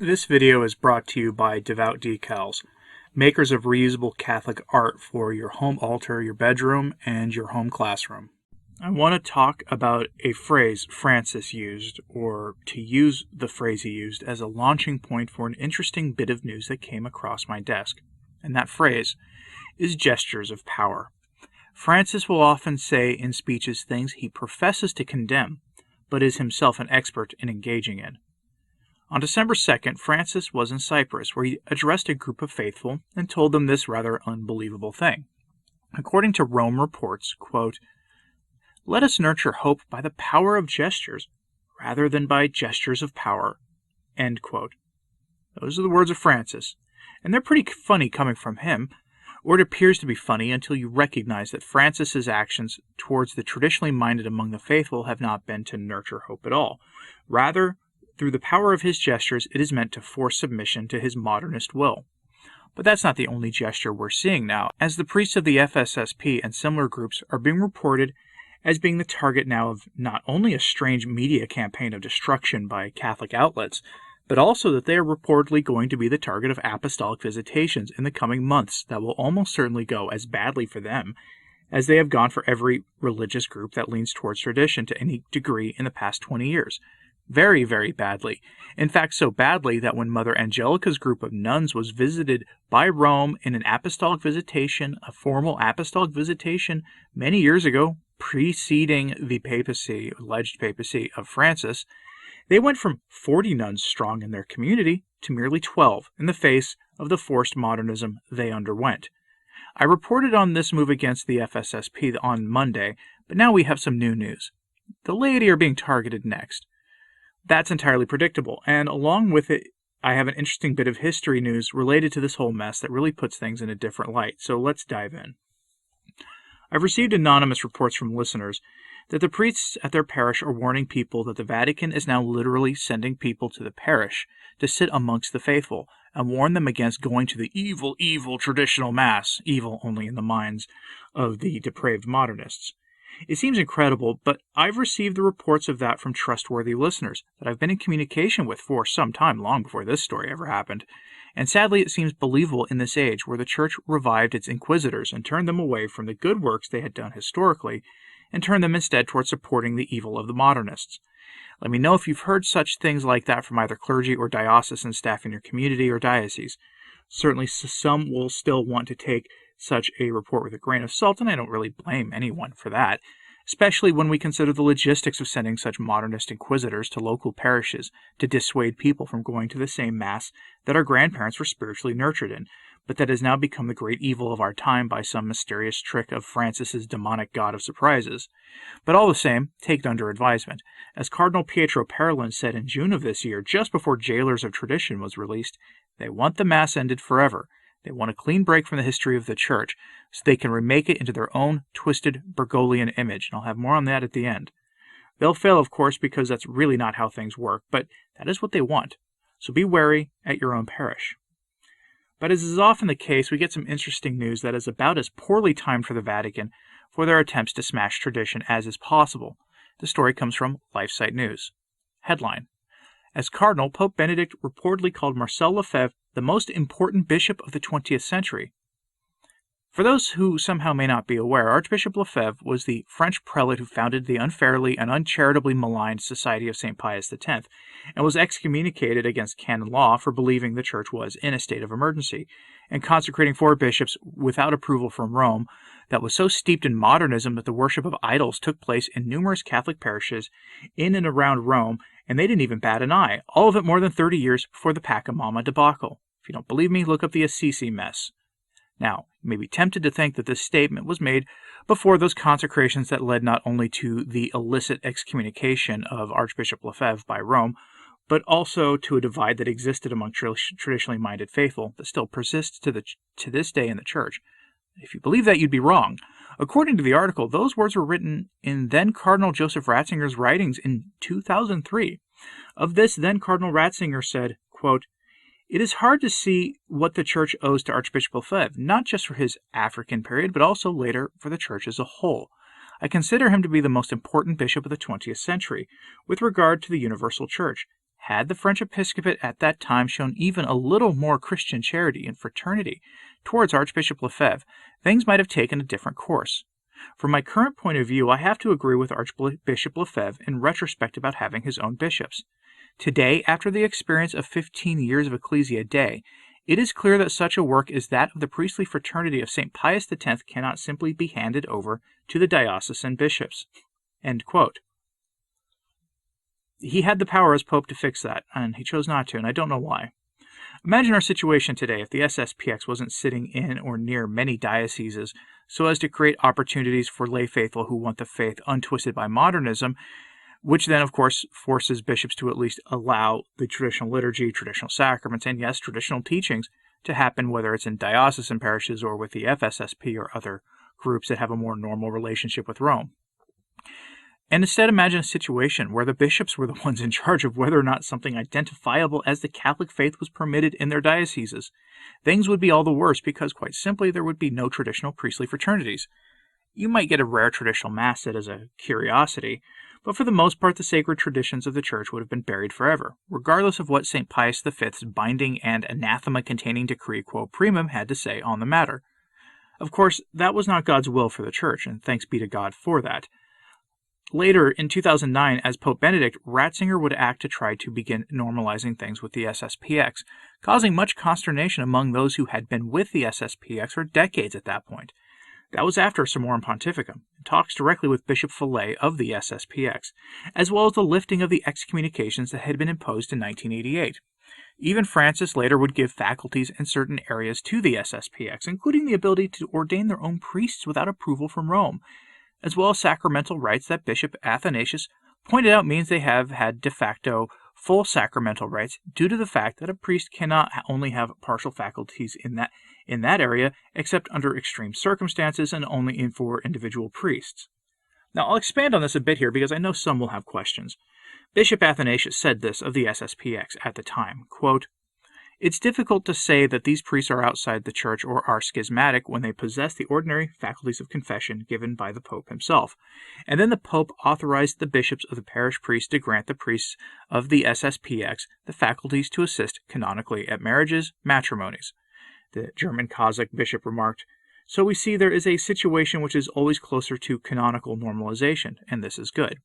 This video is brought to you by Devout Decals, makers of reusable Catholic art for your home altar, your bedroom, and your home classroom. I want to talk about a phrase Francis used, or to use the phrase he used as a launching point for an interesting bit of news that came across my desk. And that phrase is gestures of power. Francis will often say in speeches things he professes to condemn, but is himself an expert in engaging in. On December 2nd, Francis was in Cyprus, where he addressed a group of faithful and told them this rather unbelievable thing. According to Rome reports, quote, "Let us nurture hope by the power of gestures, rather than by gestures of power." End quote. Those are the words of Francis, and they're pretty funny coming from him, or it appears to be funny until you recognize that Francis's actions towards the traditionally minded among the faithful have not been to nurture hope at all. Rather, through the power of his gestures, it is meant to force submission to his modernist will. But that's not the only gesture we're seeing now, as the priests of the FSSP and similar groups are being reported as being the target now of not only a strange media campaign of destruction by Catholic outlets, but also that they are reportedly going to be the target of apostolic visitations in the coming months that will almost certainly go as badly for them as they have gone for every religious group that leans towards tradition to any degree in the past 20 years. Very, very badly. In fact, so badly that when Mother Angelica's group of nuns was visited by Rome in an apostolic visitation, a formal apostolic visitation many years ago, preceding the papacy, alleged papacy of Francis, they went from 40 nuns strong in their community to merely 12 in the face of the forced modernism they underwent. I reported on this move against the FSSP on Monday, but now we have some new news. The laity are being targeted next. That's entirely predictable, and along with it, I have an interesting bit of history news related to this whole mess that really puts things in a different light, so let's dive in. I've received anonymous reports from listeners that the priests at their parish are warning people that the Vatican is now literally sending people to the parish to sit amongst the faithful and warn them against going to the evil, evil traditional Mass, evil only in the minds of the depraved modernists. It seems incredible, but I've received the reports of that from trustworthy listeners that I've been in communication with for some time, long before this story ever happened. And sadly, it seems believable in this age where the Church revived its inquisitors and turned them away from the good works they had done historically and turned them instead towards supporting the evil of the modernists. Let me know if you've heard such things like that from either clergy or diocesan staff in your community or diocese. Certainly some will still want to take such a report with a grain of salt, and I don't really blame anyone for that, especially when we consider the logistics of sending such modernist inquisitors to local parishes to dissuade people from going to the same Mass that our grandparents were spiritually nurtured in, but that has now become the great evil of our time by some mysterious trick of Francis's demonic god of surprises. But all the same, take it under advisement. As Cardinal Pietro Parolin said in June of this year, just before Jailers of Tradition was released, they want the Mass ended forever. They want a clean break from the history of the Church, so they can remake it into their own twisted Bergoglian image, and I'll have more on that at the end. They'll fail, of course, because that's really not how things work, but that is what they want. So be wary at your own parish. But as is often the case, we get some interesting news that is about as poorly timed for the Vatican for their attempts to smash tradition as is possible. The story comes from LifeSite News. Headline: As Cardinal, Pope Benedict reportedly called Marcel Lefebvre the most important bishop of the 20th century. For those who somehow may not be aware, Archbishop Lefebvre was the French prelate who founded the unfairly and uncharitably maligned Society of St. Pius X, and was excommunicated against canon law for believing the Church was in a state of emergency, and consecrating 4 bishops without approval from Rome that was so steeped in modernism that the worship of idols took place in numerous Catholic parishes in and around Rome, and they didn't even bat an eye, all of it more than 30 years before the Pachamama debacle. If you don't believe me, look up the Assisi mess. Now, you may be tempted to think that this statement was made before those consecrations that led not only to the illicit excommunication of Archbishop Lefebvre by Rome, but also to a divide that existed among traditionally minded faithful that still persists to this day in the Church. If you believe that, you'd be wrong. According to the article, those words were written in then Cardinal Joseph Ratzinger's writings in 2003. Of this, then Cardinal Ratzinger said, quote, "It is hard to see what the Church owes to Archbishop Lefebvre, not just for his African period, but also later for the Church as a whole. I consider him to be the most important bishop of the 20th century, with regard to the universal Church. Had the French episcopate at that time shown even a little more Christian charity and fraternity towards Archbishop Lefebvre, things might have taken a different course. From my current point of view, I have to agree with Archbishop Lefebvre in retrospect about having his own bishops. Today, after the experience of 15 years of Ecclesia Dei, it is clear that such a work as that of the priestly fraternity of St. Pius X cannot simply be handed over to the diocesan bishops." End quote. He had the power as Pope to fix that, and he chose not to, and I don't know why. Imagine our situation today if the SSPX wasn't sitting in or near many dioceses so as to create opportunities for lay faithful who want the faith untwisted by modernism, which then, of course, forces bishops to at least allow the traditional liturgy, traditional sacraments, and yes, traditional teachings to happen, whether it's in diocesan parishes or with the FSSP or other groups that have a more normal relationship with Rome. And instead, imagine a situation where the bishops were the ones in charge of whether or not something identifiable as the Catholic faith was permitted in their dioceses. Things would be all the worse because, quite simply, there would be no traditional priestly fraternities. You might get a rare traditional mass said as a curiosity, but for the most part the sacred traditions of the Church would have been buried forever, regardless of what St. Pius V's binding and anathema-containing decree quo primum had to say on the matter. Of course, that was not God's will for the Church, and thanks be to God for that. Later, in 2009, as Pope Benedict, Ratzinger would act to try to begin normalizing things with the SSPX, causing much consternation among those who had been with the SSPX for decades at that point. That was after Summorum Pontificum, and talks directly with Bishop Fillet of the SSPX, as well as the lifting of the excommunications that had been imposed in 1988. Even Francis later would give faculties in certain areas to the SSPX, including the ability to ordain their own priests without approval from Rome, as well as sacramental rites that Bishop Athanasius pointed out means they have had de facto full sacramental rights due to the fact that a priest cannot only have partial faculties in that area except under extreme circumstances and only for individual priests. Now I'll expand on this a bit here because I know some will have questions. Bishop Athanasius said this of the SSPX at the time, quote, "It's difficult to say that these priests are outside the Church or are schismatic when they possess the ordinary faculties of confession given by the Pope himself. And then the Pope authorized the bishops of the parish priests to grant the priests of the SSPX the faculties to assist canonically at marriages, matrimonies." The German Kazakh bishop remarked, "So we see there is a situation which is always closer to canonical normalization, and this is good.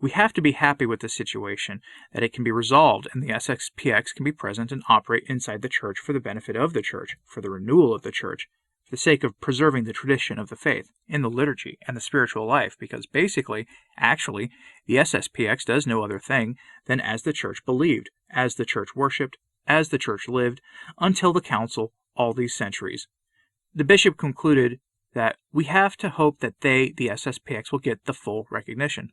We have to be happy with this situation, that it can be resolved and the SSPX can be present and operate inside the Church for the benefit of the Church, for the renewal of the Church, for the sake of preserving the tradition of the faith in the liturgy and the spiritual life, because basically, actually, the SSPX does no other thing than as the Church believed, as the Church worshipped, as the Church lived, until the Council all these centuries." The bishop concluded that we have to hope that the SSPX, will get the full recognition.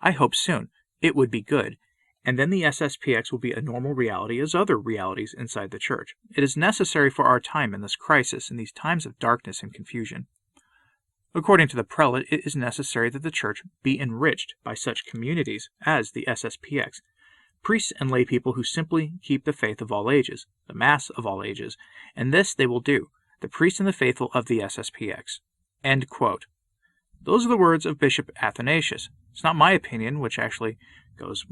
I hope soon. It would be good. And then the SSPX will be a normal reality as other realities inside the Church. It is necessary for our time in this crisis, in these times of darkness and confusion. According to the prelate, it is necessary that the Church be enriched by such communities as the SSPX, priests and lay people who simply keep the faith of all ages, the Mass of all ages, and this they will do, the priests and the faithful of the SSPX. End quote. Those are the words of Bishop Athanasius. It's not my opinion, which actually goes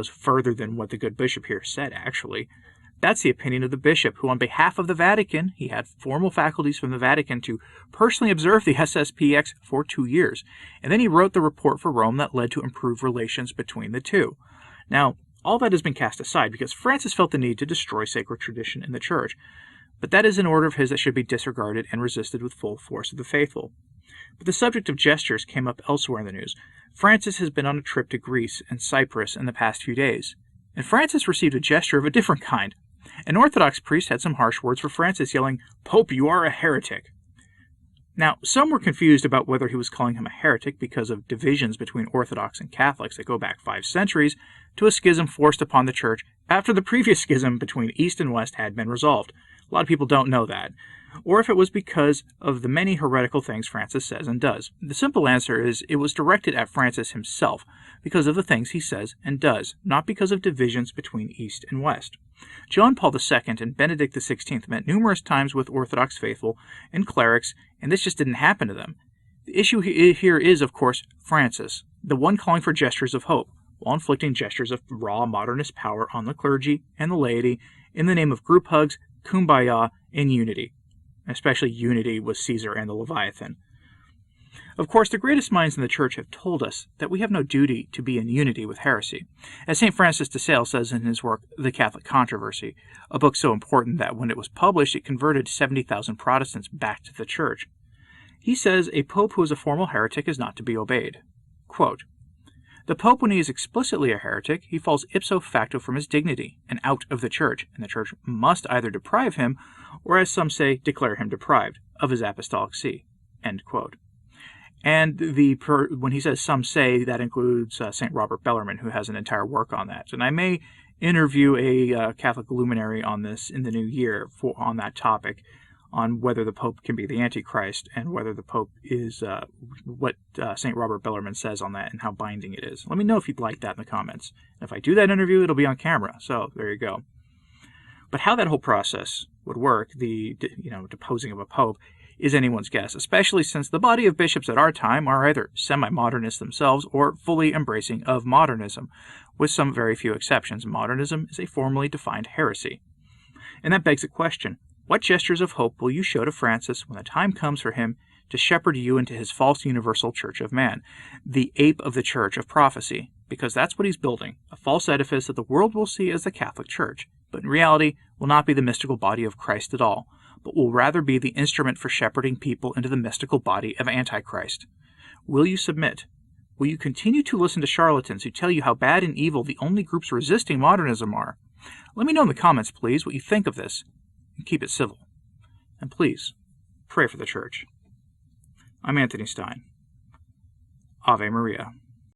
further than what the good bishop here said, actually. That's the opinion of the bishop, who on behalf of the Vatican, he had formal faculties from the Vatican to personally observe the SSPX for 2 years, and then he wrote the report for Rome that led to improved relations between the two. Now, all that has been cast aside because Francis felt the need to destroy sacred tradition in the Church, but that is an order of his that should be disregarded and resisted with full force of the faithful. But the subject of gestures came up elsewhere in the news. Francis has been on a trip to Greece and Cyprus in the past few days, and Francis received a gesture of a different kind. An Orthodox priest had some harsh words for Francis, yelling, "Pope, you are a heretic." Now, some were confused about whether he was calling him a heretic because of divisions between Orthodox and Catholics that go back 5 centuries to a schism forced upon the Church after the previous schism between East and West had been resolved. A lot of people don't know that. Or if it was because of the many heretical things Francis says and does. The simple answer is it was directed at Francis himself because of the things he says and does, not because of divisions between East and West. John Paul II and Benedict XVI met numerous times with Orthodox faithful and clerics, and this just didn't happen to them. The issue here is, of course, Francis, the one calling for gestures of hope. while inflicting gestures of raw modernist power on the clergy and the laity in the name of group hugs, kumbaya, and unity, especially unity with Caesar and the Leviathan. Of course, the greatest minds in the Church have told us that we have no duty to be in unity with heresy. As St. Francis de Sales says in his work, The Catholic Controversy, a book so important that when it was published, it converted 70,000 Protestants back to the Church. He says a pope who is a formal heretic is not to be obeyed. Quote, "The pope, when he is explicitly a heretic, he falls ipso facto from his dignity and out of the Church, and the Church must either deprive him, or as some say, declare him deprived, of his apostolic see." End quote. And when he says some say, that includes St. Robert Bellarmine, who has an entire work on that. And I may interview a Catholic luminary on this in the new year on that topic, on whether the Pope can be the Antichrist and whether the Pope is what St. Robert Bellarmine says on that and how binding it is. Let me know if you'd like that in the comments. And if I do that interview, it'll be on camera. So there you go. But how that whole process would work, the deposing of a Pope, is anyone's guess, especially since the body of bishops at our time are either semi-modernists themselves or fully embracing of modernism, with some very few exceptions. Modernism is a formally defined heresy. And that begs the question, what gestures of hope will you show to Francis when the time comes for him to shepherd you into his false universal church of man, the ape of the church of prophecy? Because that's what he's building, a false edifice that the world will see as the Catholic Church, but in reality will not be the mystical body of Christ at all, but will rather be the instrument for shepherding people into the mystical body of Antichrist. Will you submit? Will you continue to listen to charlatans who tell you how bad and evil the only groups resisting modernism are? Let me know in the comments, please, what you think of this, and keep it civil. And please, pray for the Church. I'm Anthony Stine. Ave Maria.